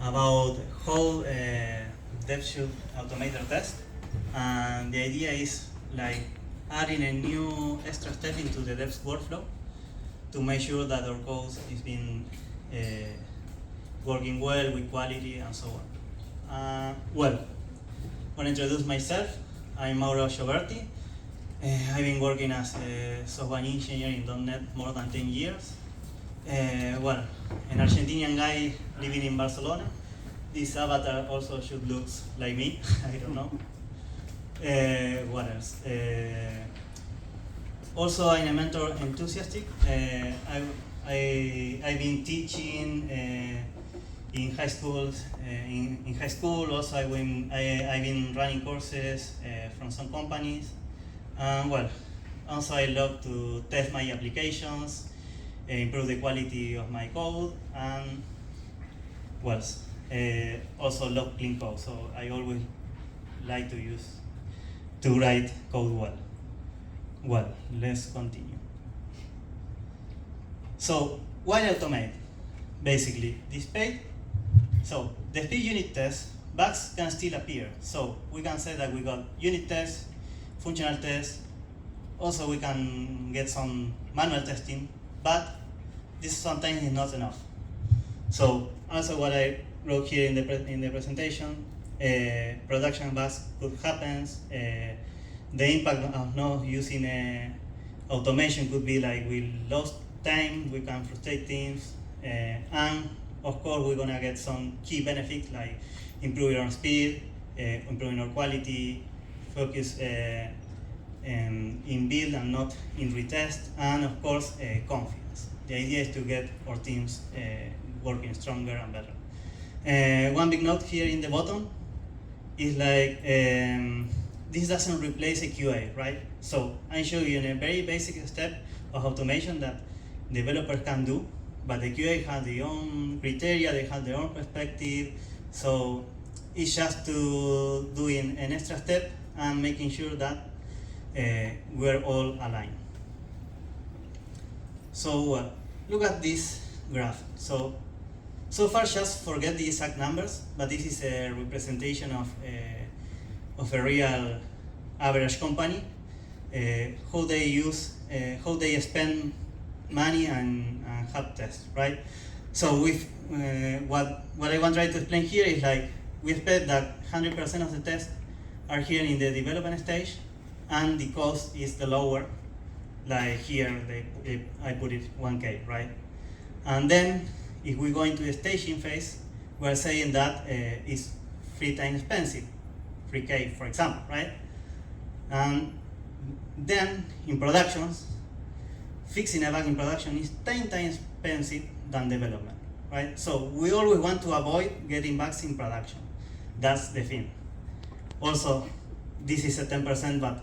about how devs should automate their test. And the idea is like adding a new extra step into the dev's workflow to make sure that our code is being working well with quality and so on. Well, I want to introduce myself. I'm Mauro Gioberti. I've been working as a software engineer in .NET more than 10 years. Well, an Argentinian guy living in Barcelona. This avatar also should look like me, I don't know. What else? Also, I'm a mentor enthusiastic. I've been teaching in high schools. In high school, also I've been running courses from some companies. Well, also I love to test my applications, improve the quality of my code, and well, also love clean code. So I always like to write code well. Well, let's continue. So why automate? Basically, this page. So the speed unit test, bugs can still appear. So we can say that we got unit tests, functional tests. Also, we can get some manual testing, but this sometimes is not enough. So also what I wrote here in the presentation, production bugs could happen. The impact of not using automation could be like we lost time, we can frustrate teams, and of course we're gonna get some key benefits like improving our speed, improving our quality, focus in build and not in retest, and of course confidence. The idea is to get our teams working stronger and better. One big note here in the bottom is like this doesn't replace a QA, right? So I'm showing you in a very basic step of automation that developers can do, but the QA has their own criteria, they have their own perspective, so it's just to doing an extra step and making sure that we're all aligned. So look at this graph. So far just forget the exact numbers, but this is a representation of a real average company, how they spend money and have tests, right? So with what I want to try to explain here is like we expect that 100% of the tests are here in the development stage, and the cost is the lower. Like here, I put it 1K, right? And then if we go into the staging phase, we're saying that it's 3 times expensive, 3K, for example, right? And then in productions, fixing a bug in production is 10 times expensive than development, right? So we always want to avoid getting bugs in production. That's the thing. Also, this is a 10%, but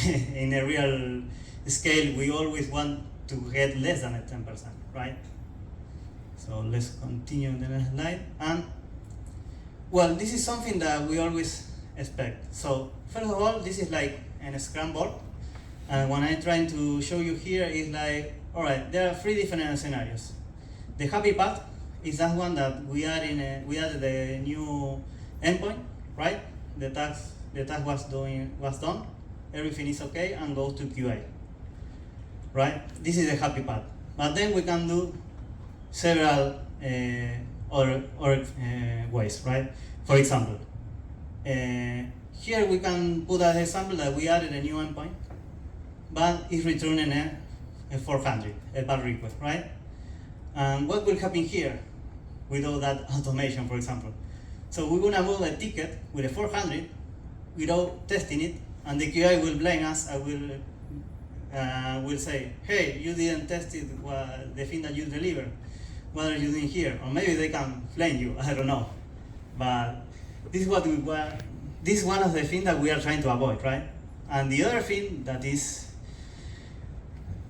in a real scale, we always want to get less than a 10%, right? So let's continue the next slide. And well, this is something that we always expect. So first of all, this is like a Scrum board. And what I'm trying to show you here is like, all right, there are 3 different scenarios. The happy path is that one that we added the new endpoint, right? The task was done, everything is okay, and go to QA, right? This is the happy path. But then we can do several other ways, right? For example, here we can put as example that we added a new endpoint, but it's returning a 400, a bug request, right? And what will happen here without that automation, for example? So we're gonna move a ticket with a 400 without testing it, and the QA will blame us. I will say, hey, you didn't test it, the thing that you delivered. What are you doing here? Or maybe they can blame you, I don't know. But this is what this is one of the things that we are trying to avoid, right? And the other thing that this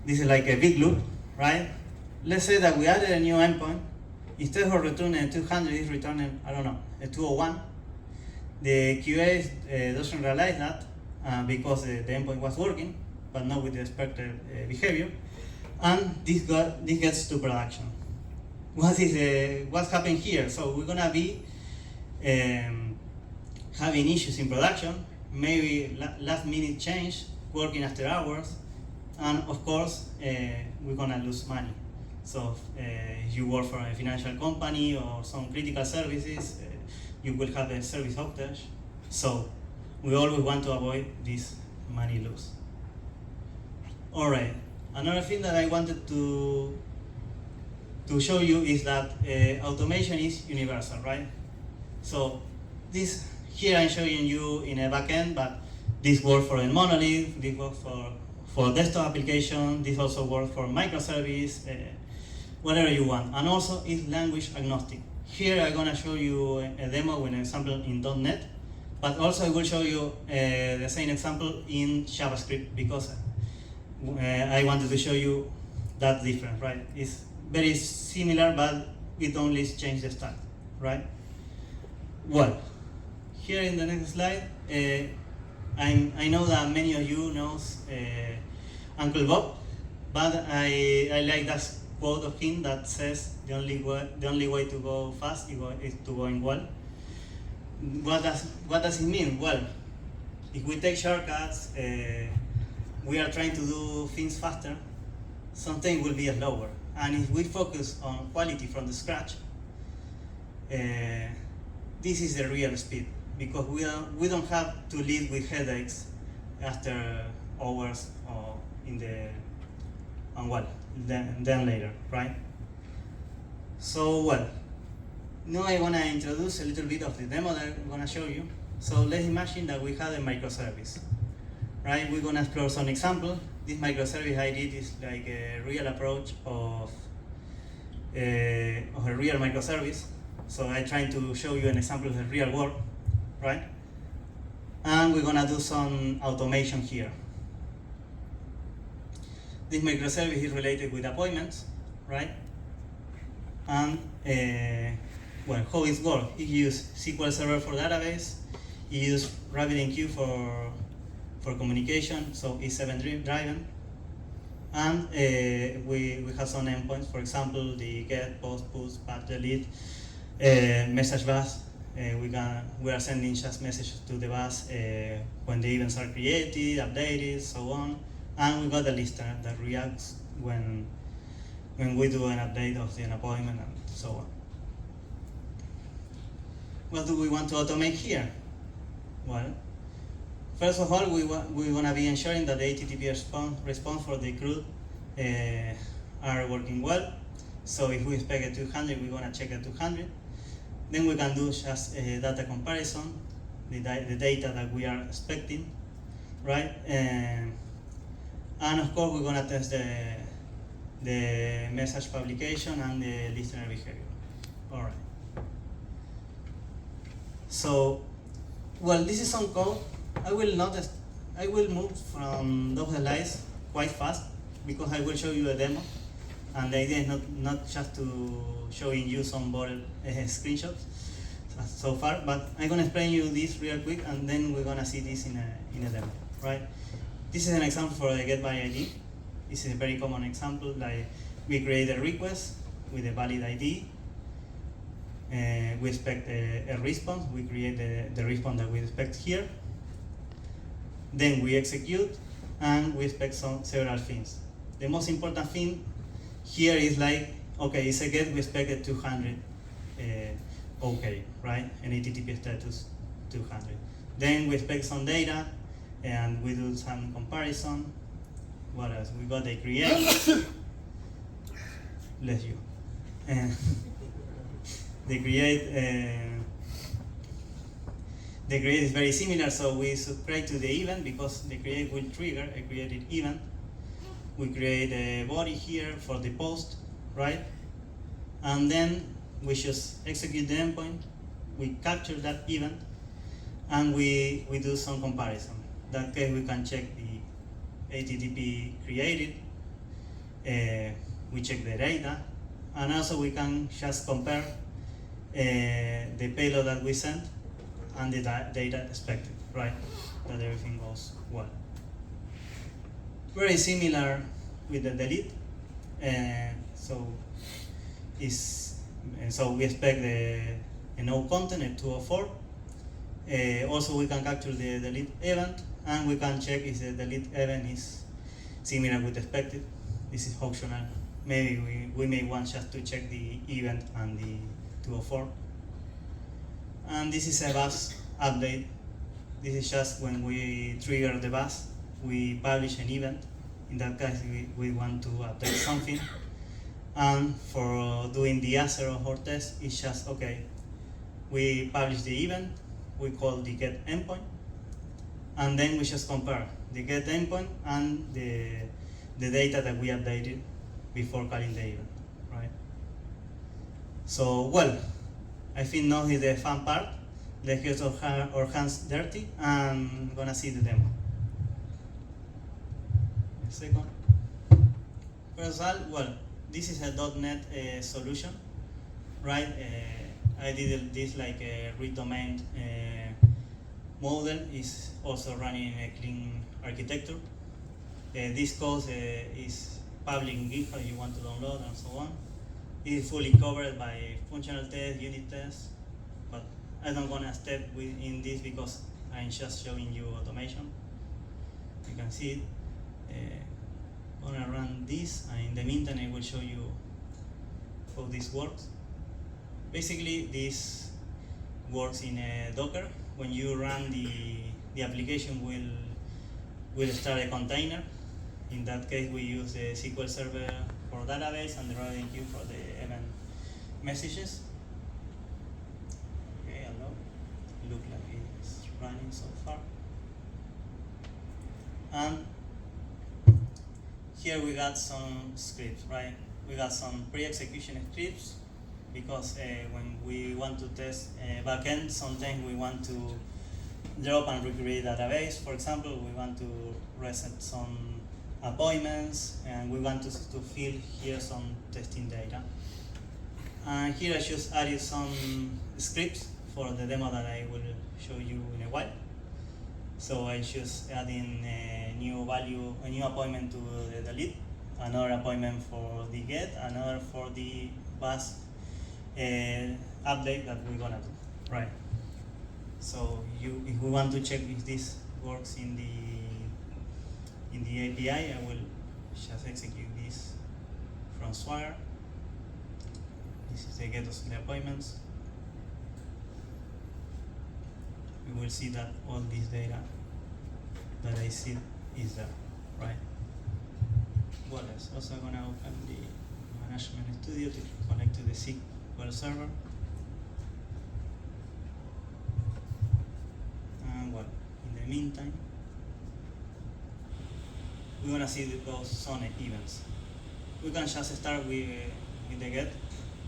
is like a big loop, right? Let's say that we added a new endpoint. Instead of returning a 200, it's returning, I don't know, a 201. The QA doesn't realize that because the endpoint was working, but not with the expected behavior. And this gets to production. what's happened here? So we're gonna be having issues in production, maybe last minute change, working after hours, and of course we're gonna lose money. So if you work for a financial company or some critical services, you will have a service outage. So we always want to avoid this money loss. All right, another thing that I wanted to show you is that automation is universal, right? So this here I'm showing you in a backend, but this works for a monolith, this works for desktop application, this also works for microservice, whatever you want, and also it's language agnostic. Here I'm gonna show you a demo with an example in .NET, but also I will show you the same example in JavaScript because I wanted to show you that difference, right? It's very similar, but it only changes the stack, right? Well, here in the next slide, I know that many of you knows Uncle Bob, but I like that quote of him that says the only way to go fast is to go in wall. What does it mean? Well, if we take shortcuts, we are trying to do things faster, something will be slower. And if we focus on quality from the scratch, this is the real speed, because we don't have to live with headaches after hours or then later, right? So well, now I want to introduce a little bit of the demo that I'm going to show you. So let's imagine that we have a microservice, right? We're going to explore some example. This microservice I did is like a real approach of a real microservice. So I'm trying to show you an example of the real world, right? And we're gonna do some automation here. This microservice is related with appointments, right? And well, how it works? It uses SQL Server for database. It uses RabbitMQ for communication, so it's event driven. And we have some endpoints, for example, the get, post, push, patch, delete, message bus. We are sending just messages to the bus when the events are created, updated, so on. And we got a listener that reacts when we do an update of an appointment and so on. What do we want to automate here? Well, first of all, we want to be ensuring that the HTTP response for the CRUD are working well. So if we expect a 200, we're going to check a 200. Then we can do just a data comparison, the data that we are expecting, right? And of course, we're going to test the message publication and the listener behavior. All right. So, well, this is some code. I will move from those slides quite fast because I will show you a demo, and the idea is not just to showing you some bold screenshots so far, but I'm gonna explain you this real quick, and then we're gonna see this in a demo, right? This is an example for the get by ID. This is a very common example. Like we create a request with a valid ID. We expect a response. We create the response that we expect here. Then we execute, and we expect several things. The most important thing here is like, okay, it's a get, we expect a 200 okay, right? An HTTP status 200. Then we expect some data, and we do some comparison. What else? We got the create. Bless you. The create is very similar, so we subscribe to the event because the create will trigger a created event. We create a body here for the post, right? And then we just execute the endpoint, we capture that event, and we do some comparison. In that case, we can check the HTTP created, we check the data, and also we can just compare the payload that we sent and the data expected, right? That everything goes well. Very similar with the delete, so it's And so we expect a no content at 204. Also, we can capture the delete event, and we can check if the delete event is similar with expected. This is optional. Maybe we may want just to check the event and the 204. And this is a bus update. This is just when we trigger the bus, we publish an event. In that case, we want to update something. And for doing the answer of our test, it's just okay. We publish the event, we call the get endpoint, and then we just compare the get endpoint and the data that we updated before calling the event, right? So, well, I think now is the fun part. Let's get our hands dirty and gonna see the demo. A second. First of all, well, this is a .NET solution, right? I did this like a read domain model is also running a clean architecture. This code is public in GitHub if you want to download and so on. It is fully covered by functional tests, unit tests, but I don't want to step in this because I'm just showing you automation. You can see it. Gonna run this, and in the meantime I will show you how this works. Basically, this works in a Docker. When you run the application will start a container. In that case, we use the SQL Server for database and the RabbitMQ for the event messages. Okay, hello. Look like it's running so far. And here we got some scripts, right? We got some pre-execution scripts because when we want to test backend, sometimes we want to drop and recreate database. For example, we want to reset some appointments and we want to fill here some testing data. And here I just added some scripts for the demo that I will show you in a while. So I just add in a new value, a new appointment to the delete, another appointment for the get, another for the bus update that we're gonna do, right? So if we want to check if this works in the API, I will just execute this from Swagger. This is the get of the appointments. We will see that all this data that I see is there, right? Well, I'm also gonna open the management studio to connect to the SQL server. And well, in the meantime, we're gonna see those some events. We can just start with the get.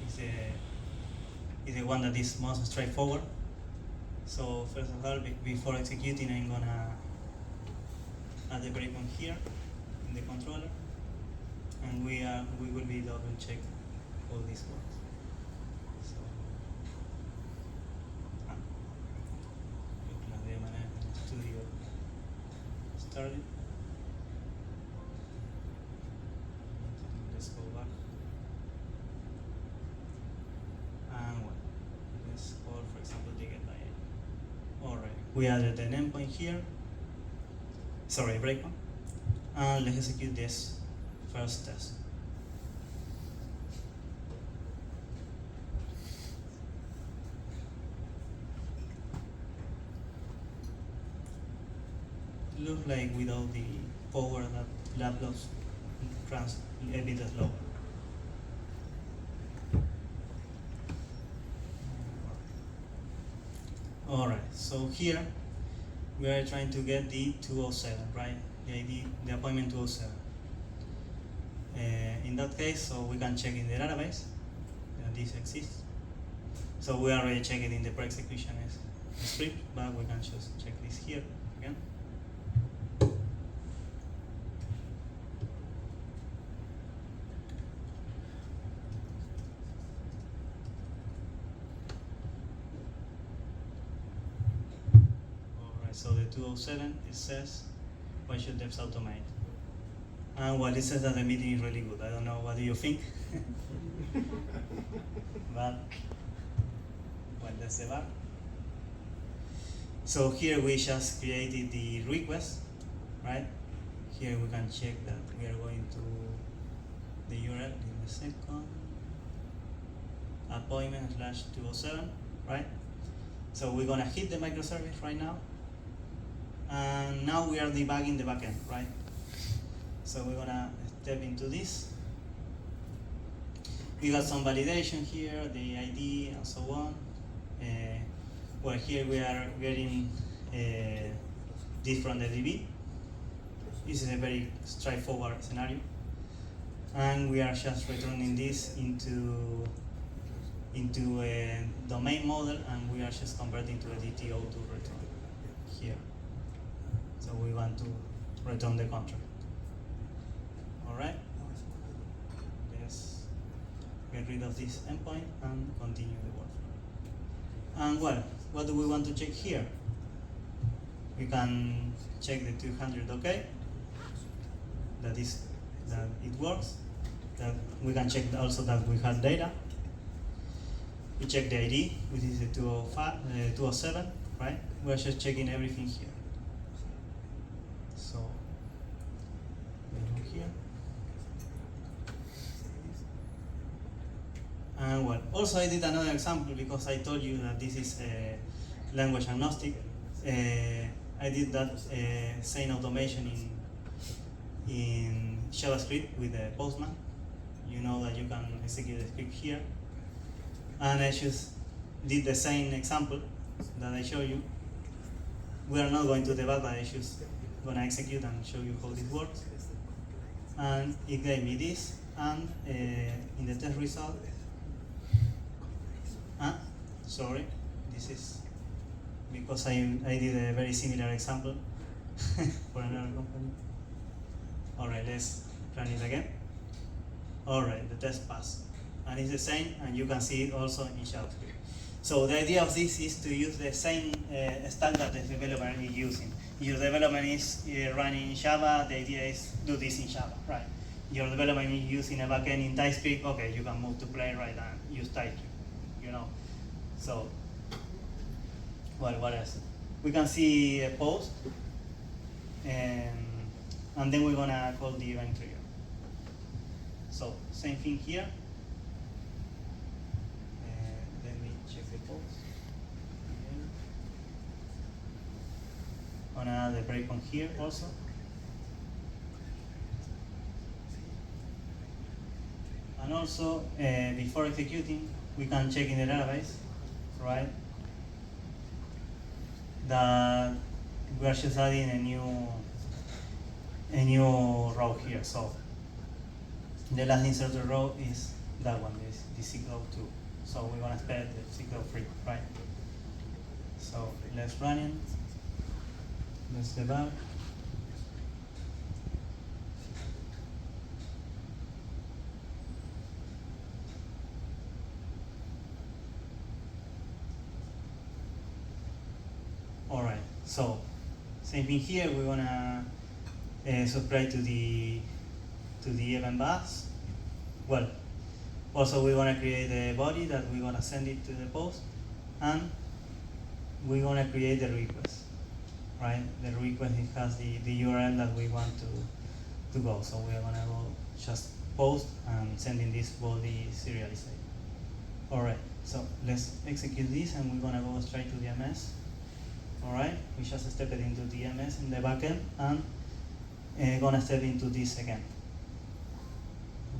It's the one that is most straightforward. So first of all, before executing, I'm gonna add the breakpoint here in the controller, and we will be double check all this works. So look like the management studio started. Let's go back. And well, let's call, for example, the get by. Alright, we added an endpoint here. Sorry, breakpoint. And let's execute this first test. Looks like without the power that laptops runs a bit slower. Alright, so here we are trying to get the 207, right? The ID, the appointment 207. In that case, so we can check in the database that this exists. So we already checked it in the pre-execution script, but we can just check this here again. So the 207, it says, why should devs automate? And well, it says that the meeting is really good. I don't know, what do you think? But, well, that's the bar. So here we just created the request, right? Here we can check that we are going to the URL in a second. Appointment /207, right? So we're gonna hit the microservice right now. And now we are debugging the backend, right? So we're gonna step into this. We got some validation here, the ID and so on. Well, here we are getting this from the DB. This is a very straightforward scenario. And we are just returning this into a domain model, and we are just converting to a DTO to return here. So we want to return the contract. All right. Let's get rid of this endpoint and continue the workflow. And well, what do we want to check here? We can check the 200 OK. That it works. That we can check also that we have data. We check the ID, which is the 207, right? We're just checking everything here. So we go here. And well, also I did another example because I told you that this is language agnostic. I did that same automation in JavaScript with the Postman. You know that you can execute the script here. And I just did the same example that I showed you. We are not going to debug, but I just gonna execute and show you how this works. And it gave me this, and in the test result, sorry, this is because I did a very similar example for another company. All right, let's run it again. All right, the test passed. And it's the same, and you can see it also in JavaScript. So the idea of this is to use the same stack that the developer is using. Your development is running in Java, the idea is do this in Java, right? Your development is using a backend in TypeScript, okay, you can move to Playwright and use TypeScript, you know? So, well, what else? We can see a post, and then we're gonna call the event trigger. So, same thing here. Let me check the post. Gonna add a breakpoint here also. And also, before executing, we can check in the database, right? That we are just adding a new row here. So the last inserted row is that one, the signal 2. So we're gonna expect the signal 3, right? So let's run it. Let's debug. All right. So same thing here. We're gonna subscribe to the event bus. Well, also we're gonna create a body that we're gonna send it to the post, and we're gonna create the request, right? The request, it has the URL that we want to go. So we're gonna go just post and sending this body serialized. All right. So let's execute this, and we're gonna go straight to the MS. All right. We just stepped into the MS in the backend, and gonna step into this again.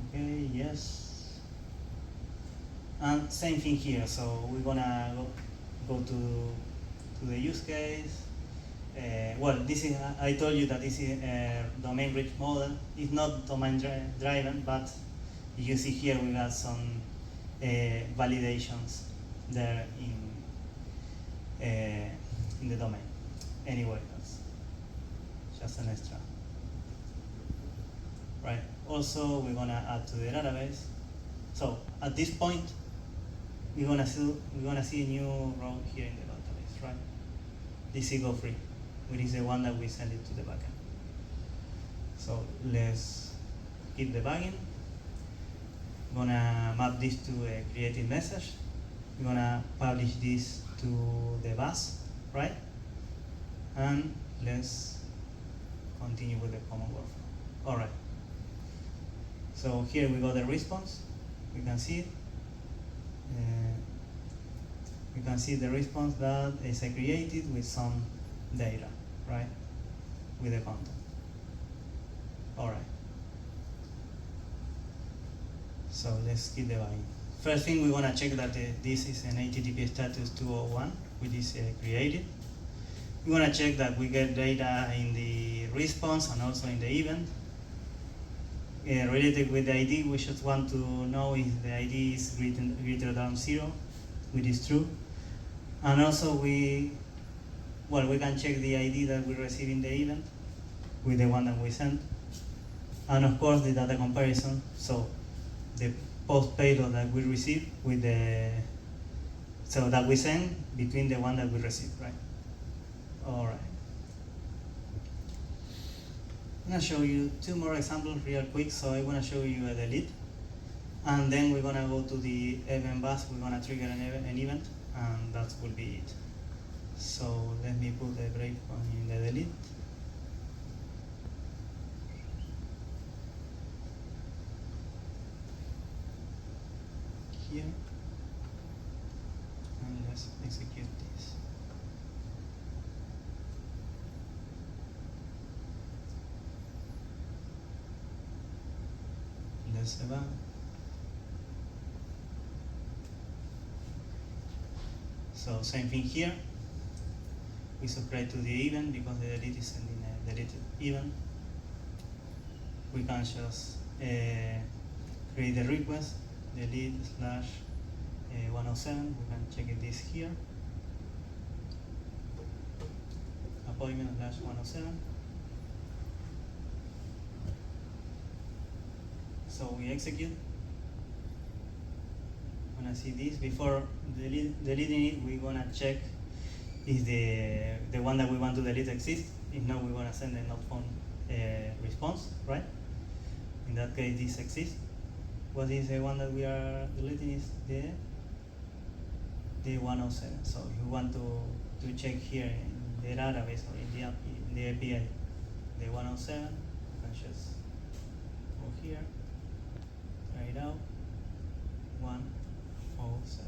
Okay, yes. And same thing here. So we're gonna go to the use case. Well, this is, I told you that this is a domain rich model. It's not domain driven, but you see here we got some validations there in the domain. Anyway, that's just an extra. Right. Also, we're gonna add to the database. So at this point, we're gonna see a new row here in the database, right? This is go free, which is the one that we send it to the backend. So let's keep debugging. I'm gonna map this to a created message. I'm gonna publish this to the bus, right? And let's continue with the common workflow. All right. So here we got the response. We can see it. You can see the response that is created with some data, right? With the content. All right. So let's keep debugging. First thing we want to check that this is an HTTP status 201, which is created. We want to check that we get data in the response and also in the event. Related with the ID, we just want to know if the ID is greater than 0, which is true. And also we can check the ID that we receive in the event with the one that we sent. And of course the data comparison, so the post payload that we receive with that we send between the one that we receive, right? All right. I'm gonna show you two more examples real quick. So I wanna show you a delete, and then we're gonna go to the event bus. We're gonna trigger an event, and that will be it. So let me put the breakpoint in the delete. Here, and let's execute this. Let's run. So same thing here. We subscribe to the event because the delete is sending a deleted event. We can just create a request, delete /107. We can check this here. Appointment /107. So we execute. When I see this, before deleting it, we're gonna check if the one that we want to delete exists. If not, we're gonna send a not found response, right? In that case, this exists. What is the one that we are deleting is the 107. So if you want to check here in the database or in the API, the 107, you can just go here. Try it out. 107.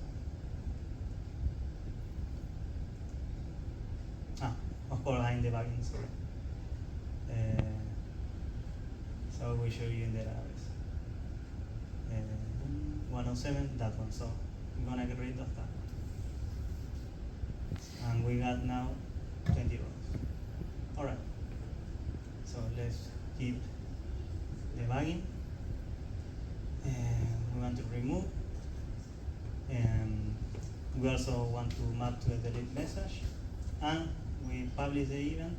Of course, I'm debugging, sorry. So we show you in the database. 107, that one. So I'm gonna get rid of that one. And we got now 20 rows. All right. So let's keep debugging. We want to remove, and we also want to map to a delete message, and we publish the event,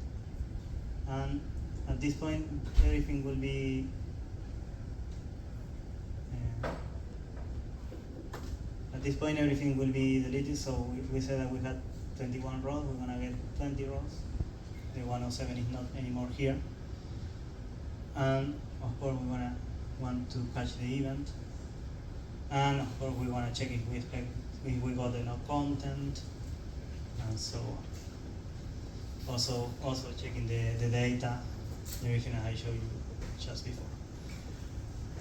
and at this point everything will be deleted. So if we say that we had 21 rows, we're gonna get 20 rows. The 107 is not anymore here, and of course we're gonna want to catch the event, and of course we want to check if we got enough content, and so on. Also checking the data, everything I showed you just before.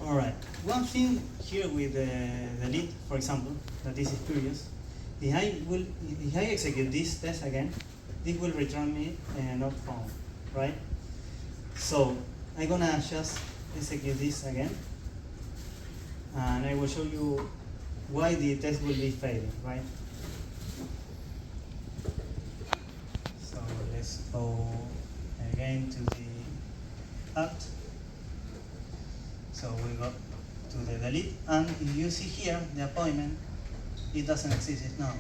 All right. One thing here with the delete, for example, that this is curious. If I execute this test again, this will return me not found, right? So I'm gonna just execute this again, and I will show you why the test will be failing, right? So let's go again to the act. So we go to the delete, and if you see here the appointment, it doesn't exist, it's null.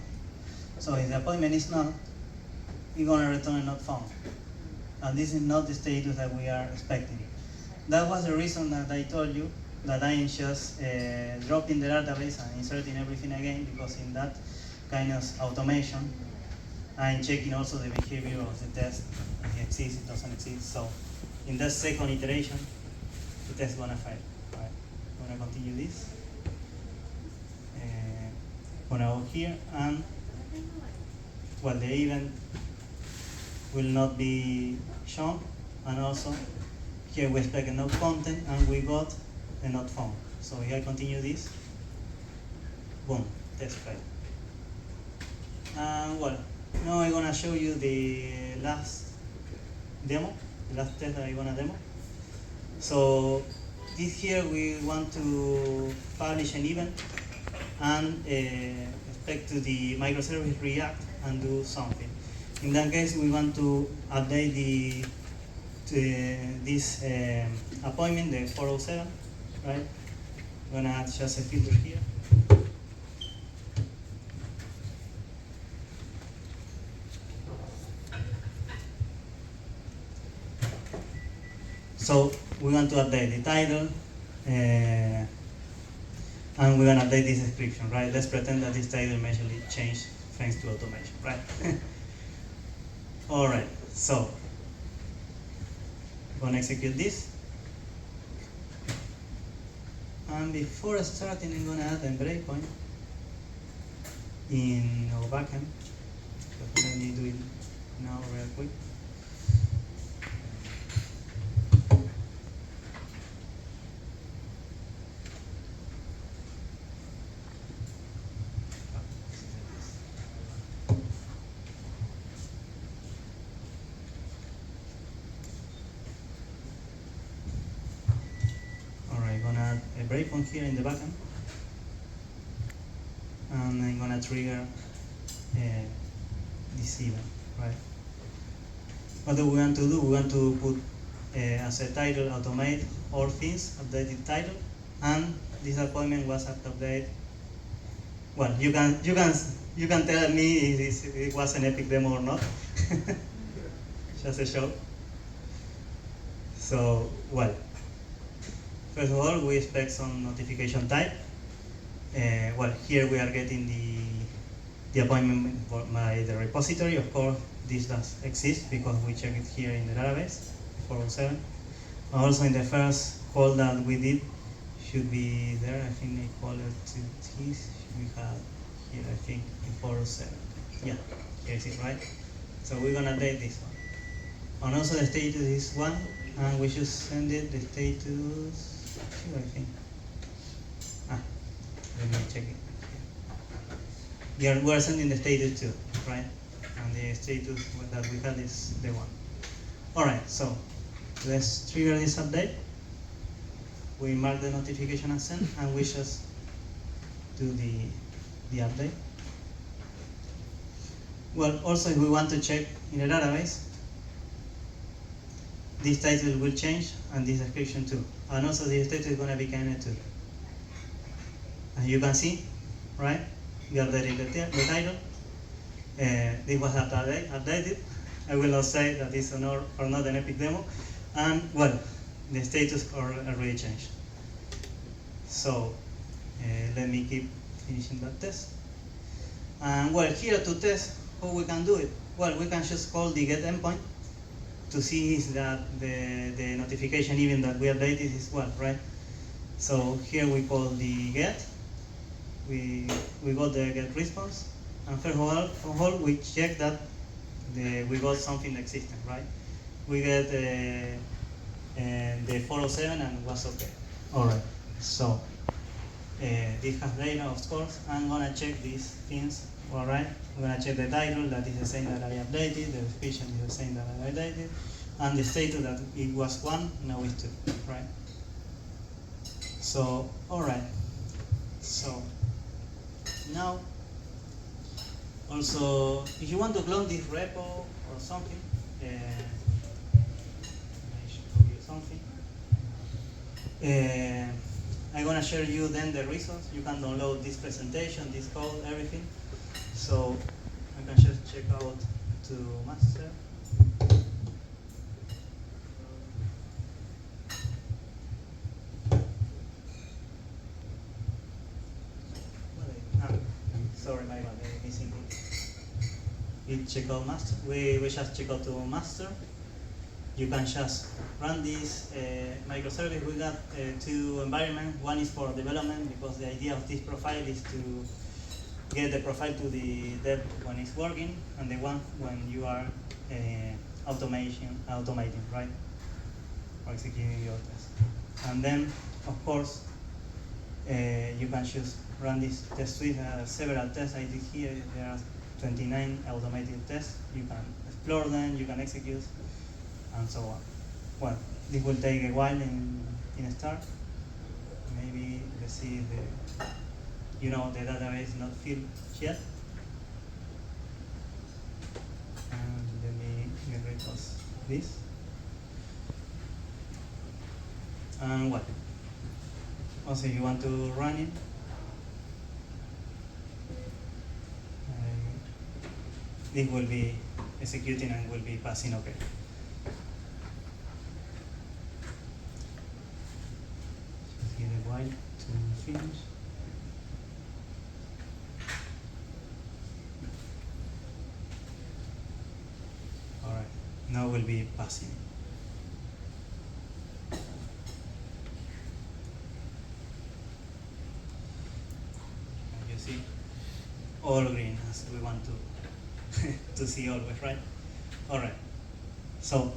So if the appointment is null, it's gonna return not found, and this is not the status that we are expecting. That was the reason that I told you that I am just dropping the database and inserting everything again, because in that kind of automation, I'm checking also the behavior of the test, if it exists, it doesn't exist. So in that second iteration, the test is gonna fail. gonna continue this. Gonna go here, and well, the event will not be shown, and also here we expect a node content, and we got a node found. So if I continue this, boom, test failed. And well, now I'm gonna show you the last demo, the last test that I'm gonna demo. So this here we want to publish an event and expect to the microservice react and do something. In that case, we want to update this appointment, the 407, right? I'm gonna add just a filter here. So we want to update the title, and we're gonna update this description, right? Let's pretend that this title majorly changed thanks to automation, right? All right, so I'm gonna execute this. And before starting, I'm gonna add a breakpoint in our backend. So let me do it now real quick. A breakpoint here in the backend, and I'm gonna trigger this event, right? What do we want to do? We want to put as a title automate all things, updated title, and this appointment was updated. Well, you can tell me if it was an epic demo or not. Just a show. So well. First of all, we expect some notification type. Well, here we are getting the appointment by the repository. Of course, this does exist because we check it here in the database, 407. Also, in the first call that we did, should be there. I think they call it to this. We have here, I think, in 407. Yeah, here's it, right? So we're gonna update this one. And also the status is 1, and we should send it the status. I think. Let me check it. Yeah, we are sending the status 2, right? And the status that we had is the 1. All right, so let's trigger this update. We mark the notification as sent, and we just do the update. Well, also if we want to check in the database, this title will change and this description too. And also the status is going to be kind too. As you can see, right? We updated the title. This was updated. I will not say that it's or not an epic demo. And well, the status already changed. So let me keep finishing that test. And well, here to test how we can do it. Well, we can just call the get endpoint to see that the notification event that we updated is what, right? So here we call the get. We got the get response, and first of all we check that we got something existing, right? We get the 407 and it was okay. All right. So this has data, of course. I'm gonna check these things. All right. I'm gonna check the title, that is the same that I updated. The description is the same that I updated, and the status that it was 1, now it's 2, right? So all right. So now, also, if you want to clone this repo or something, I should show you something. I'm gonna share you then the resource. You can download this presentation, this code, everything. So I can just check out to master. Sorry, my bad, I'm missing it. We check out master. We just check out to master. you can just run this microservice. We got two environments. One is for development, because the idea of this profile is to get the profile to the dev when it's working, and the one when you are automating, right? Or executing your test. And then, of course, you can just run this test suite. Several tests I did here. There are 29 automated tests. You can explore them, you can execute, and so on. Well, this will take a while in start. Maybe let's see the database not filled yet. And let me get rid of this. And what? Also, you want to run it. This will be executing and will be passing okay. Just give it a while to finish. All right, now will be passing. And you see, all green as we want to to see always, right? All right. So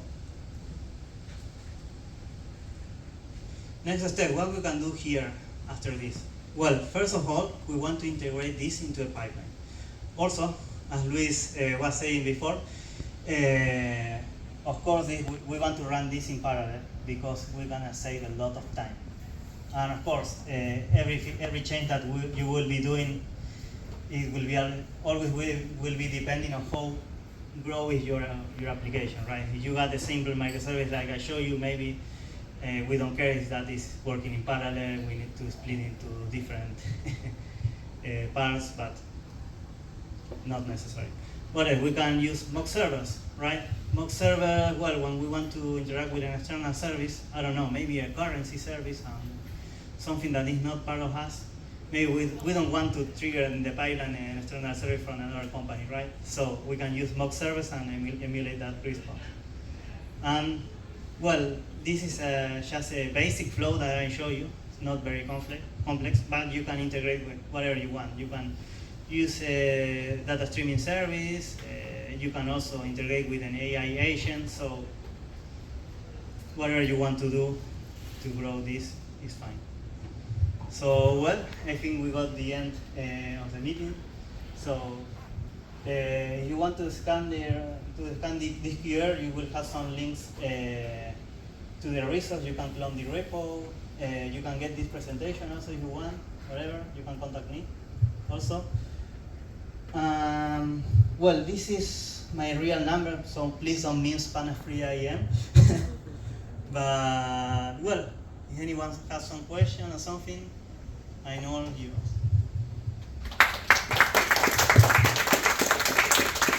next step, what we can do here after this? Well, first of all, we want to integrate this into a pipeline. Also, as Luis was saying before, of course, we want to run this in parallel because we're gonna save a lot of time. And of course, every change that you will be doing, it will be always will be depending on how grow is your application, right? If you got a simple microservice like I show you, maybe we don't care if that is working in parallel. We need to split into different parts, but not necessary. But we can use MoT servers, right? MoT server, well, when we want to interact with an external service, I don't know, maybe a currency service, something that is not part of us. Maybe we don't want to trigger in the pipeline an external service from another company, right? So we can use MoT servers and emulate that response. And well, this is just a basic flow that I show you. It's not very complex, but you can integrate with whatever you want. You can use a data streaming service. You can also integrate with an AI agent. So whatever you want to do to grow this is fine. So, well, I think we got the end of the meeting. So, if you want to scan this QR, you will have some links to the resource. You can clone the repo. You can get this presentation also if you want, whatever. You can contact me also. Well, this is my real number, so please don't mean Spanish free I am. But, well, if anyone has some question or something, I know all of you.